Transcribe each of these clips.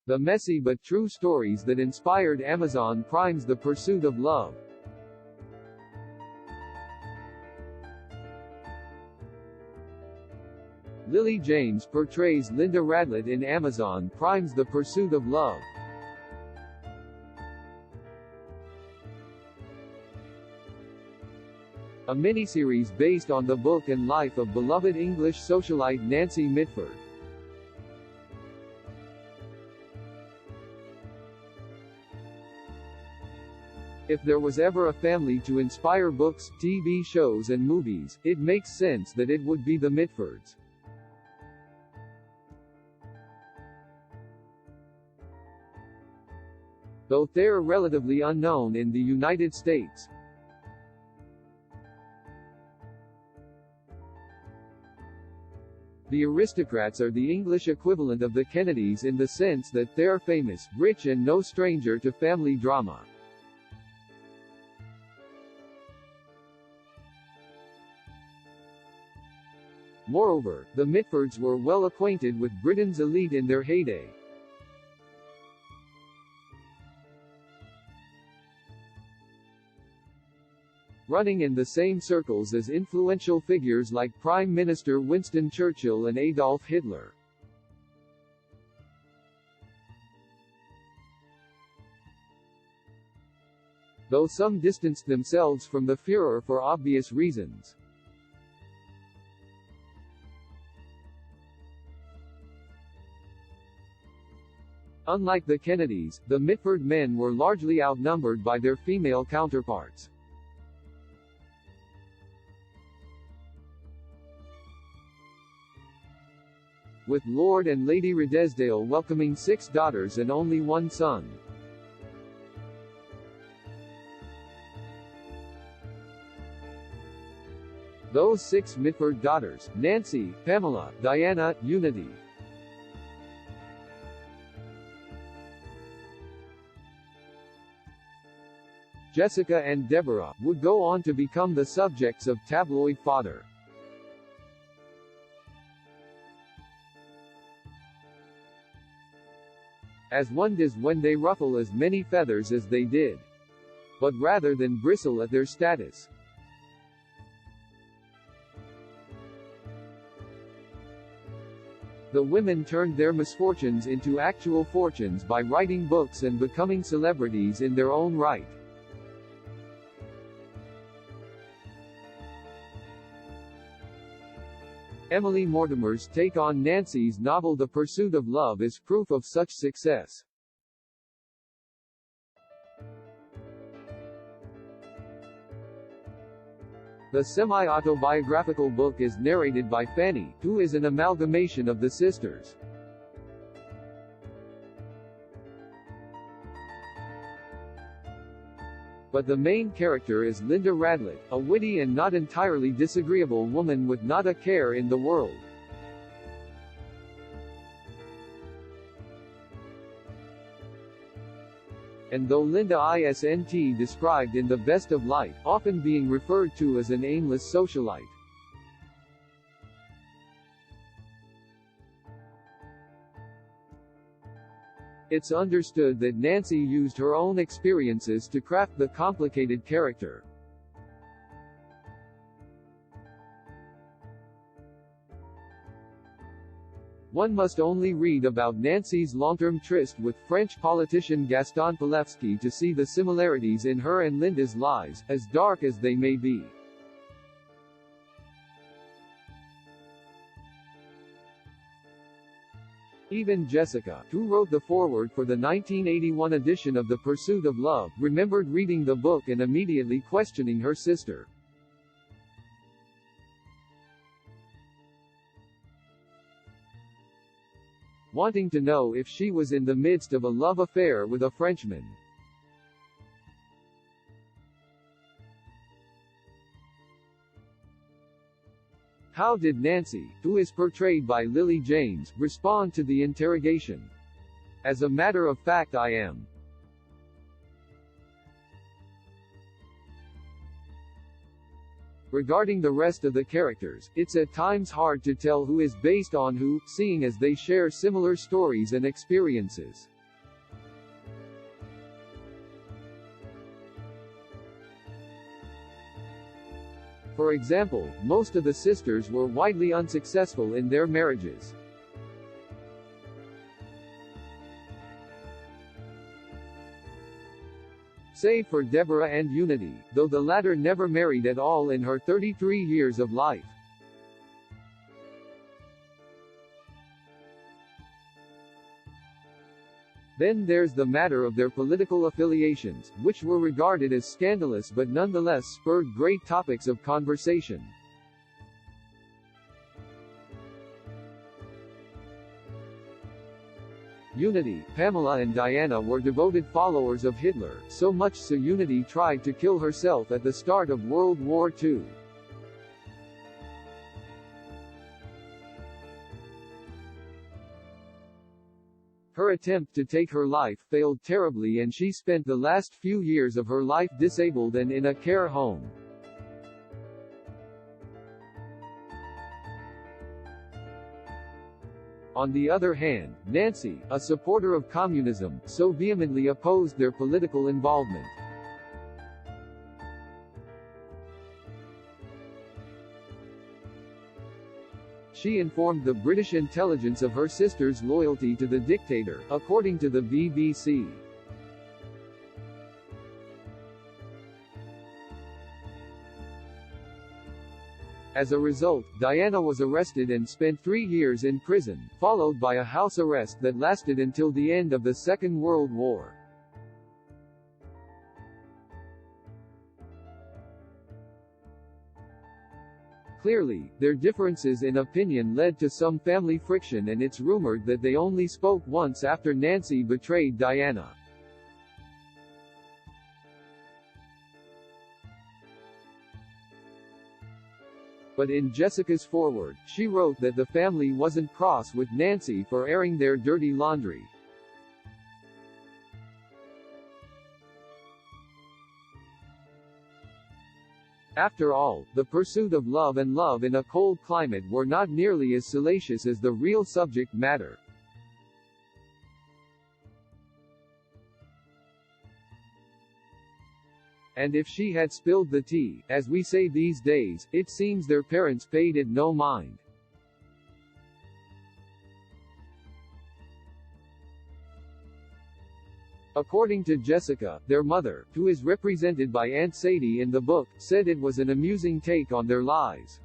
The messy but true stories that inspired Amazon Prime's The Pursuit of Love. Lily James portrays Linda Radlett in Amazon Prime's The Pursuit of Love. A miniseries based on the book and life of beloved English socialite Nancy Mitford. If there was ever a family to inspire books, TV shows and movies, it makes sense that it would be the Mitfords. Though they're relatively unknown in the United States. The aristocrats are the English equivalent of the Kennedys in the sense that they're famous, rich and no stranger to family drama. Moreover, the Mitfords were well acquainted with Britain's elite in their heyday. Running in the same circles as influential figures like Prime Minister Winston Churchill and Adolf Hitler. Though some distanced themselves from the Führer for obvious reasons. Unlike the Kennedys, the Mitford men were largely outnumbered by their female counterparts. With Lord and Lady Redesdale welcoming 6 daughters and only 1 son. Those 6 Mitford daughters, Nancy, Pamela, Diana, Unity, Jessica and Deborah, would go on to become the subjects of tabloid fodder. As one does when they ruffle as many feathers as they did. But rather than bristle at their status. The women turned their misfortunes into actual fortunes by writing books and becoming celebrities in their own right. Emily Mortimer's take on Nancy's novel The Pursuit of Love is proof of such success. The semi-autobiographical book is narrated by Fanny, who is an amalgamation of the sisters. But the main character is Linda Radlett, a witty and not entirely disagreeable woman with not a care in the world. And though Linda isn't described in the best of light, often being referred to as an aimless socialite. It's understood that Nancy used her own experiences to craft the complicated character. One must only read about Nancy's long-term tryst with French politician Gaston Palevsky to see the similarities in her and Linda's lives, as dark as they may be. Even Jessica, who wrote the foreword for the 1981 edition of The Pursuit of Love, remembered reading the book and immediately questioning her sister. Wanting to know if she was in the midst of a love affair with a Frenchman. How did Nancy, who is portrayed by Lily James, respond to the interrogation? As a matter of fact, I am. Regarding the rest of the characters, it's at times hard to tell who is based on who, seeing as they share similar stories and experiences. For example, most of the sisters were widely unsuccessful in their marriages. Save for Deborah and Unity, though the latter never married at all in her 33 years of life. Then there's the matter of their political affiliations, which were regarded as scandalous but nonetheless spurred great topics of conversation. Unity, Pamela and Diana were devoted followers of Hitler, so much so Unity tried to kill herself at the start of World War II. Her attempt to take her life failed terribly and she spent the last few years of her life disabled and in a care home. On the other hand, Nancy, a supporter of communism, so vehemently opposed their political involvement. She informed the British intelligence of her sister's loyalty to the dictator, according to the BBC. As a result, Diana was arrested and spent 3 years in prison, followed by a house arrest that lasted until the end of the Second World War. Clearly, their differences in opinion led to some family friction and it's rumored that they only spoke once after Nancy betrayed Diana. But in Jessica's foreword, she wrote that the family wasn't cross with Nancy for airing their dirty laundry. After all, the pursuit of love and love in a cold climate were not nearly as salacious as the real subject matter. And if she had spilled the tea, as we say these days, it seems their parents paid it no mind. According to Jessica, their mother, who is represented by Aunt Sadie in the book, said it was an amusing take on their lives.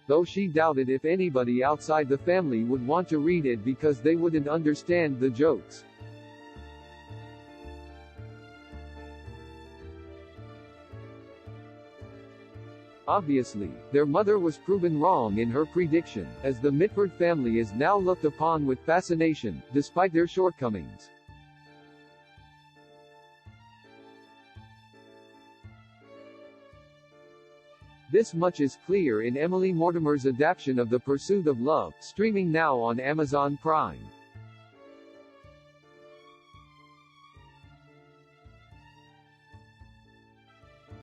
Though she doubted if anybody outside the family would want to read it because they wouldn't understand the jokes. Obviously, their mother was proven wrong in her prediction, as the Mitford family is now looked upon with fascination, despite their shortcomings. This much is clear in Emily Mortimer's adaptation of The Pursuit of Love, streaming now on Amazon Prime.